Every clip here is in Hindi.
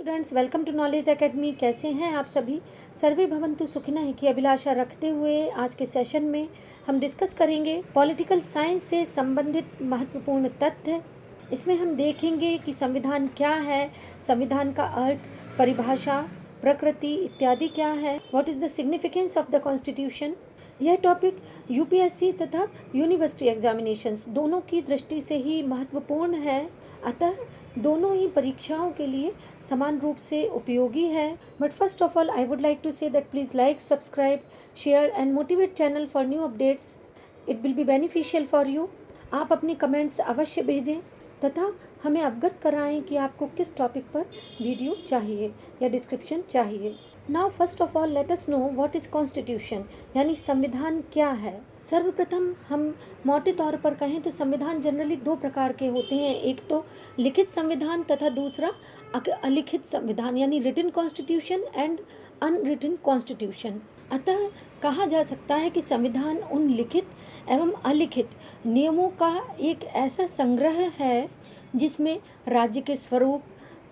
Students, welcome to knowledge academy. कैसे हैं आप सभी? सर्वे भवन्तु सुखिनः की अभिलाषा रखते हुए आज के सेशन में हम डिस्कस करेंगे पॉलिटिकल साइंस से संबंधित महत्वपूर्ण तथ्य। इसमें हम देखेंगे कि संविधान क्या है, संविधान का अर्थ, परिभाषा, प्रकृति इत्यादि क्या है, what is the significance of the constitution. यह टॉपिक यूपीएससी तथा यूनिवर्सिटी एग्जामिनेशंस दोनों की दृष्टि से ही महत्वपूर्ण है, अतः दोनों ही परीक्षाओं के लिए समान रूप से उपयोगी है। But first of all I would like to say that please like, subscribe, share and motivate channel for new updates. It will be beneficial for you. आप अपने कमेंट्स अवश्य भेजें तथा हमें अवगत कराएं कि आपको किस टॉपिक पर वीडियो चाहिए या डिस्क्रिप्शन चाहिए। Now first of all let us know what is constitution, यानी संविधान क्या है। सर्वप्रथम हम मोटे तौर पर कहें तो संविधान जनरली दो प्रकार के होते हैं, एक तो लिखित संविधान तथा दूसरा अलिखित संविधान, यानी written constitution and unwritten constitution. अतः कहा जा सकता है कि संविधान उन लिखित एवं अलिखित नियमों का एक ऐसा संग्रह है जिसमें राज्य के स्वरूप,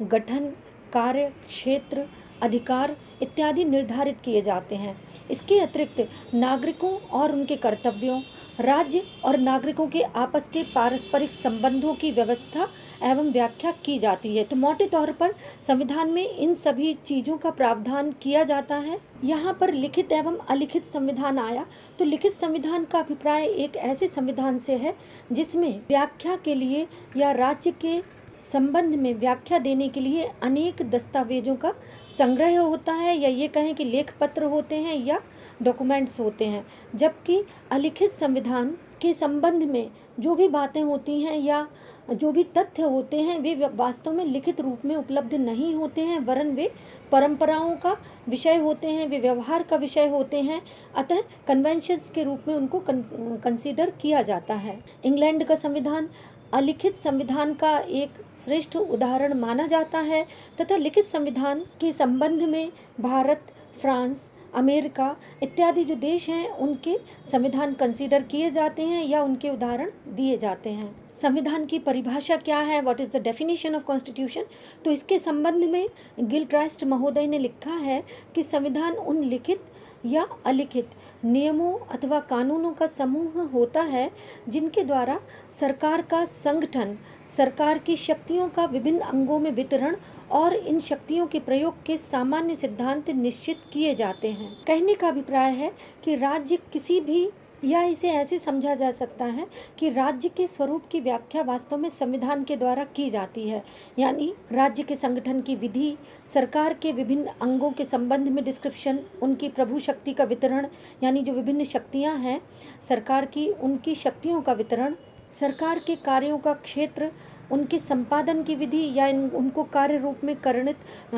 गठन, कार्य, क्षेत्र, अधिकार इत्यादि निर्धारित किए जाते हैं। इसके अतिरिक्त नागरिकों और उनके कर्तव्यों, राज्य और नागरिकों के आपस के पारस्परिक संबंधों की व्यवस्था एवं व्याख्या की जाती है। तो मोटे तौर पर संविधान में इन सभी चीज़ों का प्रावधान किया जाता है। यहाँ पर लिखित एवं अलिखित संविधान आया तो लिखित संविधान का अभिप्राय एक ऐसे संविधान से है जिसमें व्याख्या के लिए या राज्य के संबंध में व्याख्या देने के लिए अनेक दस्तावेजों का संग्रह होता है, या ये कहें कि लेख पत्र होते हैं या डॉक्यूमेंट्स होते हैं। जबकि अलिखित संविधान के संबंध में जो भी बातें होती हैं या जो भी तथ्य होते हैं वे वास्तव में लिखित रूप में उपलब्ध नहीं होते हैं, वरन वे परंपराओं का विषय होते हैं, वे व्यवहार का विषय होते हैं। अतः कन्वेंशंस के रूप में उनको कंसीडर किया जाता है। इंग्लैंड का संविधान अलिखित संविधान का एक श्रेष्ठ उदाहरण माना जाता है तथा लिखित संविधान के संबंध में भारत, फ्रांस, अमेरिका इत्यादि जो देश हैं उनके संविधान कंसीडर किए जाते हैं या उनके उदाहरण दिए जाते हैं। संविधान की परिभाषा क्या है, what is the definition of constitution, तो इसके संबंध में गिलक्रास्ट महोदय ने लिखा है कि संविधान उन लिखित या अलिखित नियमों अथवा कानूनों का समूह होता है जिनके द्वारा सरकार का संगठन, सरकार की शक्तियों का विभिन्न अंगों में वितरण और इन शक्तियों के प्रयोग के सामान्य सिद्धांत निश्चित किए जाते हैं। कहने का अभिप्राय है कि राज्य किसी भी, या इसे ऐसे समझा जा सकता है कि राज्य के स्वरूप की व्याख्या वास्तव में संविधान के द्वारा की जाती है, यानी राज्य के संगठन की विधि, सरकार के विभिन्न अंगों के संबंध में डिस्क्रिप्शन, उनकी प्रभु शक्ति का वितरण, यानी जो विभिन्न शक्तियां हैं सरकार की, उनकी शक्तियों का वितरण, सरकार के कार्यों का क्षेत्र, उनके संपादन की विधि या उनको कार्य रूप में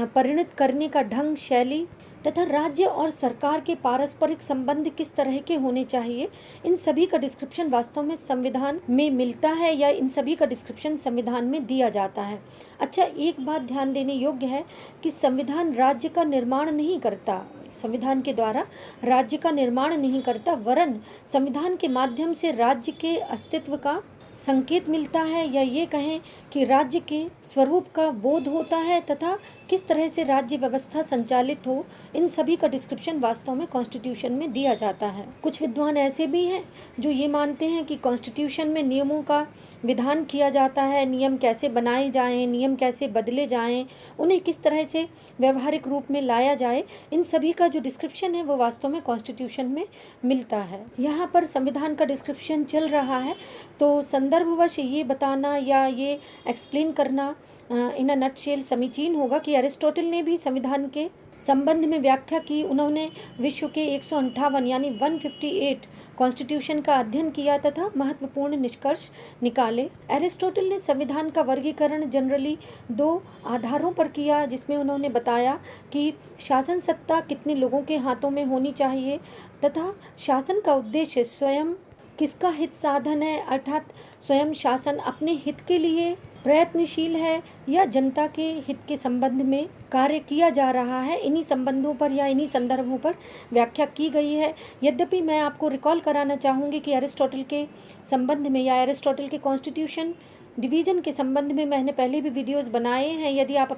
परिणत करने का ढंग, शैली, तथा राज्य और सरकार के पारस्परिक संबंध किस तरह के होने चाहिए, इन सभी का डिस्क्रिप्शन वास्तव में संविधान में मिलता है या इन सभी का डिस्क्रिप्शन संविधान में दिया जाता है। अच्छा, एक बात ध्यान देने योग्य है कि संविधान राज्य का निर्माण नहीं करता, संविधान के द्वारा राज्य का निर्माण नहीं करता, वरन संविधान के माध्यम से राज्य के अस्तित्व का संकेत मिलता है, या ये कहें कि राज्य के स्वरूप का बोध होता है तथा किस तरह से राज्य व्यवस्था संचालित हो, इन सभी का डिस्क्रिप्शन वास्तव में कॉन्स्टिट्यूशन में दिया जाता है। कुछ विद्वान ऐसे भी हैं जो ये मानते हैं कि कॉन्स्टिट्यूशन में नियमों का विधान किया जाता है, नियम कैसे बनाए जाएं, नियम कैसे बदले जाएं, उन्हें किस तरह से व्यवहारिक रूप में लाया जाए, इन सभी का जो डिस्क्रिप्शन है वो वास्तव में कॉन्स्टिट्यूशन में मिलता है। यहाँ पर संविधान का डिस्क्रिप्शन चल रहा है तो संदर्भवश ये बताना या ये एक्सप्लेन करना इन अ नटशेल समीचीन होगा कि अरिस्टोटल ने भी संविधान के संबंध में व्याख्या की। उन्होंने विश्व के 158 यानी 158 कॉन्स्टिट्यूशन का अध्ययन किया तथा महत्वपूर्ण निष्कर्ष निकाले। अरिस्टोटल ने संविधान का वर्गीकरण जनरली दो आधारों पर किया, जिसमें उन्होंने बताया कि शासन सत्ता कितने लोगों के हाथों में होनी चाहिए तथा शासन का उद्देश्य स्वयं किसका हित साधन है, अर्थात स्वयं शासन अपने हित के लिए प्रयत्नशील है या जनता के हित के संबंध में कार्य किया जा रहा है। इन्हीं संबंधों पर या इन्हीं संदर्भों पर व्याख्या की गई है। यद्यपि मैं आपको रिकॉल कराना चाहूँगी कि अरिस्टोटल के संबंध में या अरिस्टोटल के कॉन्स्टिट्यूशन डिवीज़न के संबंध में मैंने पहले भी वीडियोस बनाए हैं। यदि आप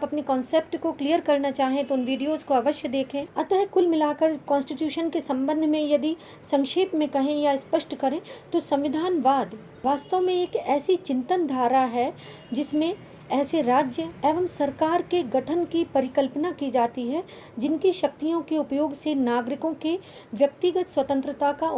अपने कॉन्सेप्ट को क्लियर करना चाहें तो उन वीडियोस को अवश्य देखें। अतः कुल मिलाकर कॉन्स्टिट्यूशन के संबंध में यदि संक्षेप में कहें या स्पष्ट करें तो संविधानवाद वास्तव में एक ऐसी चिंतन धारा है जिसमें ऐसे राज्य एवं सरकार के गठन की परिकल्पना की जाती है जिनकी शक्तियों के उपयोग से नागरिकों के व्यक्तिगत स्वतंत्रता का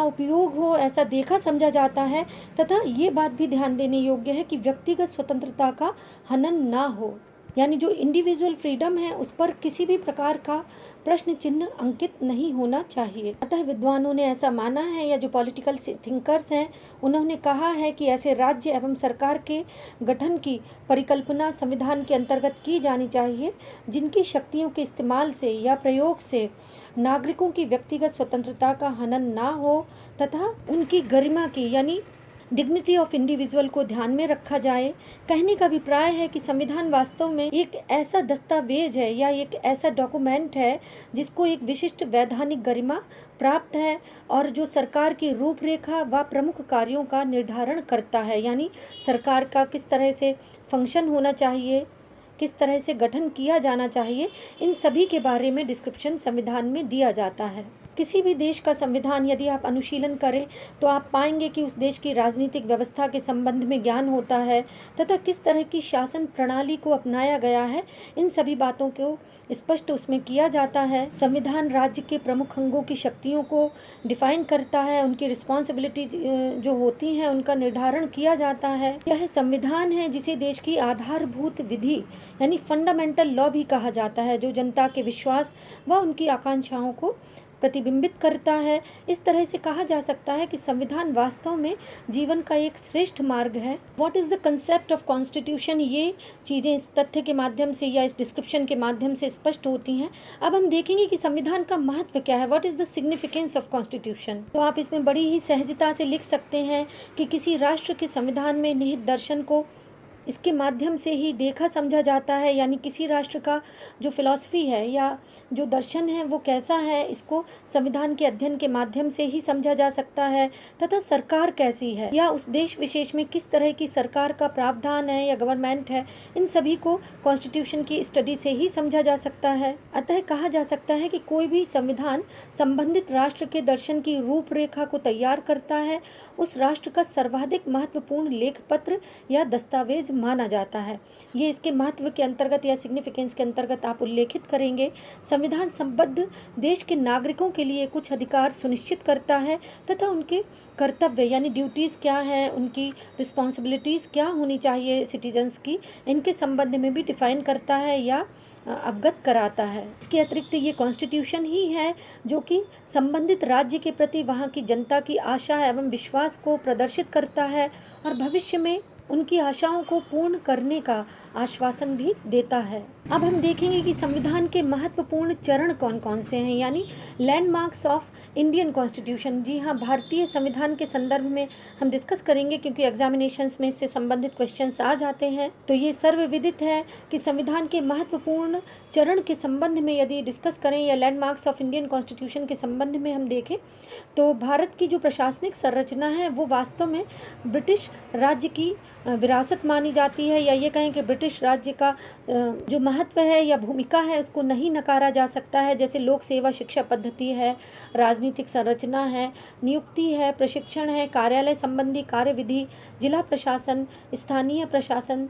उपयोग हो, ऐसा देखा समझा जाता है। तथा ये बात भी ध्यान देने योग्य है कि व्यक्तिगत स्वतंत्रता का हनन ना हो, यानी जो इंडिविजुअल फ्रीडम है उस पर किसी भी प्रकार का प्रश्न चिन्ह अंकित नहीं होना चाहिए। अतः विद्वानों ने ऐसा माना है, या जो पॉलिटिकल थिंकर्स हैं उन्होंने कहा है कि ऐसे राज्य एवं सरकार के गठन की परिकल्पना संविधान के अंतर्गत की जानी चाहिए जिनकी शक्तियों के इस्तेमाल से या प्रयोग से नागरिकों की व्यक्तिगत स्वतंत्रता का हनन ना हो तथा उनकी गरिमा की यानी डिग्निटी ऑफ इंडिविजुअल को ध्यान में रखा जाए। कहने का अभिप्राय है कि संविधान वास्तव में एक ऐसा दस्तावेज है या एक ऐसा डॉक्यूमेंट है जिसको एक विशिष्ट वैधानिक गरिमा प्राप्त है और जो सरकार की रूपरेखा व प्रमुख कार्यों का निर्धारण करता है, यानी सरकार का किस तरह से फंक्शन होना चाहिए, किस तरह से गठन किया जाना चाहिए, इन सभी के बारे में डिस्क्रिप्शन संविधान में दिया जाता है। किसी भी देश का संविधान यदि आप अनुशीलन करें तो आप पाएंगे कि उस देश की राजनीतिक व्यवस्था के संबंध में ज्ञान होता है तथा किस तरह की शासन प्रणाली को अपनाया गया है, इन सभी बातों को स्पष्ट उसमें किया जाता है। संविधान राज्य के प्रमुख अंगों की शक्तियों को डिफाइन करता है, उनकी रिस्पॉन्सिबिलिटी जो होती हैं उनका निर्धारण किया जाता है। यह संविधान है जिसे देश की आधारभूत विधि यानी फंडामेंटल लॉ भी कहा जाता है, जो जनता के विश्वास व उनकी आकांक्षाओं को प्रतिबिंबित करता है। इस तरह से कहा जा सकता है कि संविधान वास्तव में जीवन का एक श्रेष्ठ मार्ग है। What is the concept of constitution, ये चीज़ें इस तथ्य के माध्यम से या इस डिस्क्रिप्शन के माध्यम से स्पष्ट होती हैं। अब हम देखेंगे कि संविधान का महत्व क्या है, what is the significance of constitution. तो आप इसमें बड़ी ही सहजता से लिख सकते हैं कि किसी राष्ट्र के संविधान में निहित दर्शन को इसके माध्यम से ही देखा समझा जाता है, यानी किसी राष्ट्र का जो फिलॉसफी है या जो दर्शन है वो कैसा है, इसको संविधान के अध्ययन के माध्यम से ही समझा जा सकता है। तथा सरकार कैसी है या उस देश विशेष में किस तरह की सरकार का प्रावधान है या गवर्नमेंट है, इन सभी को कॉन्स्टिट्यूशन की स्टडी से ही समझा जा सकता है। अतः कहा जा सकता है कि कोई भी संविधान संबंधित राष्ट्र के दर्शन की रूपरेखा को तैयार करता है, उस राष्ट्र का सर्वाधिक महत्वपूर्ण लेख पत्र या दस्तावेज माना जाता है। ये इसके महत्व के अंतर्गत या सिग्निफिकेंस के अंतर्गत आप उल्लेखित करेंगे। संविधान संबद्ध देश के नागरिकों के लिए कुछ अधिकार सुनिश्चित करता है तथा उनके कर्तव्य यानी ड्यूटीज़ क्या हैं, उनकी रिस्पॉन्सिबिलिटीज़ क्या होनी चाहिए सिटीजन्स की, इनके संबंध में भी डिफाइन करता है या अवगत कराता है। इसके अतिरिक्त ये कॉन्स्टिट्यूशन ही है जो कि संबंधित राज्य के प्रति वहाँ की जनता की आशा एवं विश्वास को प्रदर्शित करता है और भविष्य में उनकी आशाओं को पूर्ण करने का आश्वासन भी देता है। अब हम देखेंगे कि संविधान के महत्वपूर्ण चरण कौन कौन से हैं, यानी लैंडमार्क्स ऑफ इंडियन कॉन्स्टिट्यूशन। जी हाँ, भारतीय संविधान के संदर्भ में हम डिस्कस करेंगे क्योंकि एग्जामिनेशंस में इससे संबंधित क्वेश्चंस आ जाते हैं। तो ये सर्वविदित है कि संविधान के महत्वपूर्ण चरण के संबंध में यदि डिस्कस करें या लैंडमार्क्स ऑफ इंडियन कॉन्स्टिट्यूशन के संबंध में हम देखें तो भारत की जो प्रशासनिक संरचना है वो वास्तव में ब्रिटिश राज्य की विरासत मानी जाती है, या ये कहें कि ब्रिटिश राज्य का जो महत्व है या भूमिका है उसको नहीं नकारा जा सकता है। जैसे लोक सेवा शिक्षा पद्धति है, राजनीतिक संरचना है, नियुक्ति है, प्रशिक्षण है, कार्यालय संबंधी कार्यविधि, जिला प्रशासन, स्थानीय प्रशासन,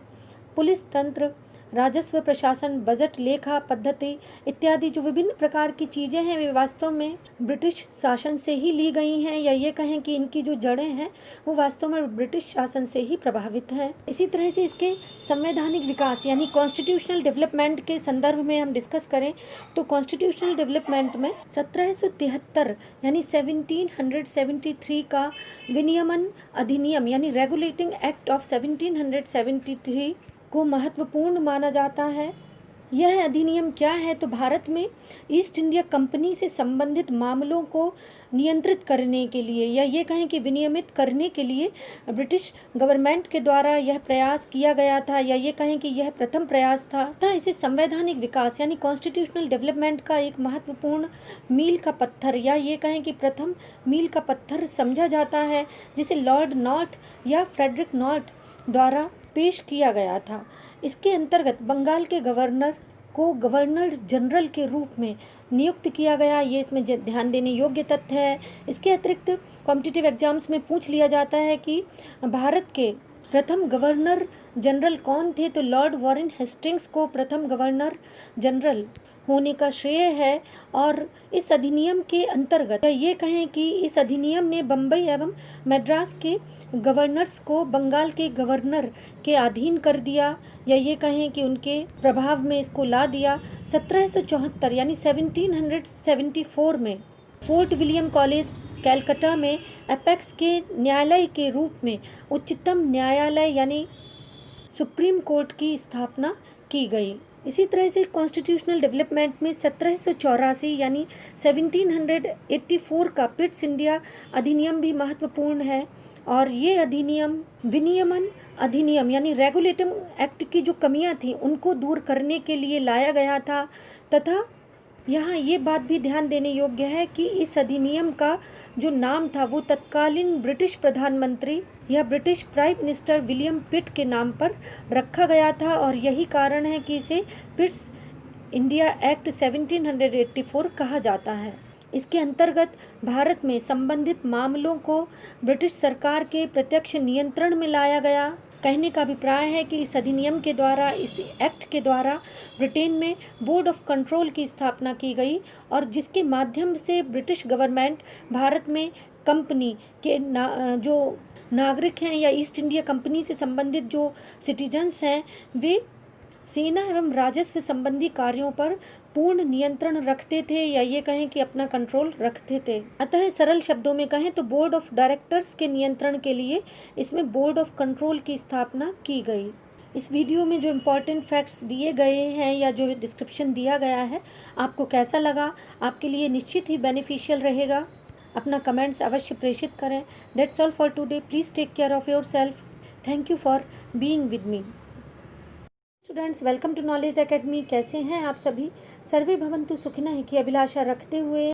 पुलिस तंत्र, राजस्व प्रशासन, बजट लेखा पद्धति इत्यादि जो विभिन्न प्रकार की चीज़ें हैं वे वास्तव में ब्रिटिश शासन से ही ली गई हैं, या ये कहें कि इनकी जो जड़ें हैं वो वास्तव में ब्रिटिश शासन से ही प्रभावित हैं। इसी तरह से इसके संवैधानिक विकास यानी कॉन्स्टिट्यूशनल डेवलपमेंट के संदर्भ में हम डिस्कस करें तो कॉन्स्टिट्यूशनल डेवलपमेंट में 1773 यानी 1773 का विनियमन अधिनियम यानी रेगुलेटिंग एक्ट ऑफ 1773 को महत्वपूर्ण माना जाता है। यह अधिनियम क्या है? तो भारत में ईस्ट इंडिया कंपनी से संबंधित मामलों को नियंत्रित करने के लिए या ये कहें कि विनियमित करने के लिए ब्रिटिश गवर्नमेंट के द्वारा यह प्रयास किया गया था, या ये कहें कि यह प्रथम प्रयास था। इसे संवैधानिक विकास यानी कॉन्स्टिट्यूशनल डेवलपमेंट का एक महत्वपूर्ण मील का पत्थर या ये कहें कि प्रथम मील का पत्थर समझा जाता है, जिसे लॉर्ड नॉर्थ या फ्रेडरिक नॉर्थ द्वारा पेश किया गया था। इसके अंतर्गत बंगाल के गवर्नर को गवर्नर जनरल के रूप में नियुक्त किया गया। ये इसमें ध्यान देने योग्य तथ्य है। इसके अतिरिक्त कॉम्पिटिटिव एग्जाम्स में पूछ लिया जाता है कि भारत के प्रथम गवर्नर जनरल कौन थे, तो लॉर्ड वॉरेन हेस्टिंग्स को प्रथम गवर्नर जनरल होने का श्रेय है। और इस अधिनियम के अंतर्गत ये कहें कि इस अधिनियम ने बम्बई एवं मद्रास के गवर्नर्स को बंगाल के गवर्नर के अधीन कर दिया, या ये कहें कि उनके प्रभाव में इसको ला दिया। 1774 यानी 1774 में फोर्ट विलियम कॉलेज कैलकाटा में एपेक्स के न्यायालय के रूप में उच्चतम न्यायालय यानी सुप्रीम कोर्ट की स्थापना की गई। इसी तरह से कॉन्स्टिट्यूशनल डेवलपमेंट में 1784 यानी 1784 का पिट्स इंडिया अधिनियम भी महत्वपूर्ण है। और ये अधिनियम विनियमन अधिनियम यानी रेगुलेटिंग एक्ट की जो कमियां थी उनको दूर करने के लिए लाया गया था। तथा यहाँ ये बात भी ध्यान देने योग्य है कि इस अधिनियम का जो नाम था वो तत्कालीन ब्रिटिश प्रधानमंत्री या ब्रिटिश प्राइम मिनिस्टर विलियम पिट के नाम पर रखा गया था, और यही कारण है कि इसे पिट्स इंडिया एक्ट 1784 कहा जाता है। इसके अंतर्गत भारत में संबंधित मामलों को ब्रिटिश सरकार के प्रत्यक्ष नियंत्रण में लाया गया। कहने का अभिप्राय है कि इस अधिनियम के द्वारा, इस एक्ट के द्वारा ब्रिटेन में बोर्ड ऑफ कंट्रोल की स्थापना की गई, और जिसके माध्यम से ब्रिटिश गवर्नमेंट भारत में कंपनी के जो नागरिक हैं या ईस्ट इंडिया कंपनी से संबंधित जो सिटीजन्स हैं वे सेना एवं राजस्व संबंधी कार्यों पर पूर्ण नियंत्रण रखते थे, या ये कहें कि अपना कंट्रोल रखते थे। अतः सरल शब्दों में कहें तो बोर्ड ऑफ डायरेक्टर्स के नियंत्रण के लिए इसमें बोर्ड ऑफ कंट्रोल की स्थापना की गई। इस वीडियो में जो इम्पोर्टेंट फैक्ट्स दिए गए हैं या जो डिस्क्रिप्शन दिया गया है आपको कैसा लगा? आपके लिए निश्चित ही बेनिफिशियल रहेगा। अपना कमेंट्स अवश्य प्रेषित करें। That's all for today. Please take care of yourself. Thank you for being with me. Students, welcome to knowledge academy. कैसे हैं आप सभी? सर्वे भवन्तु सुखिनः की अभिलाषा रखते हुए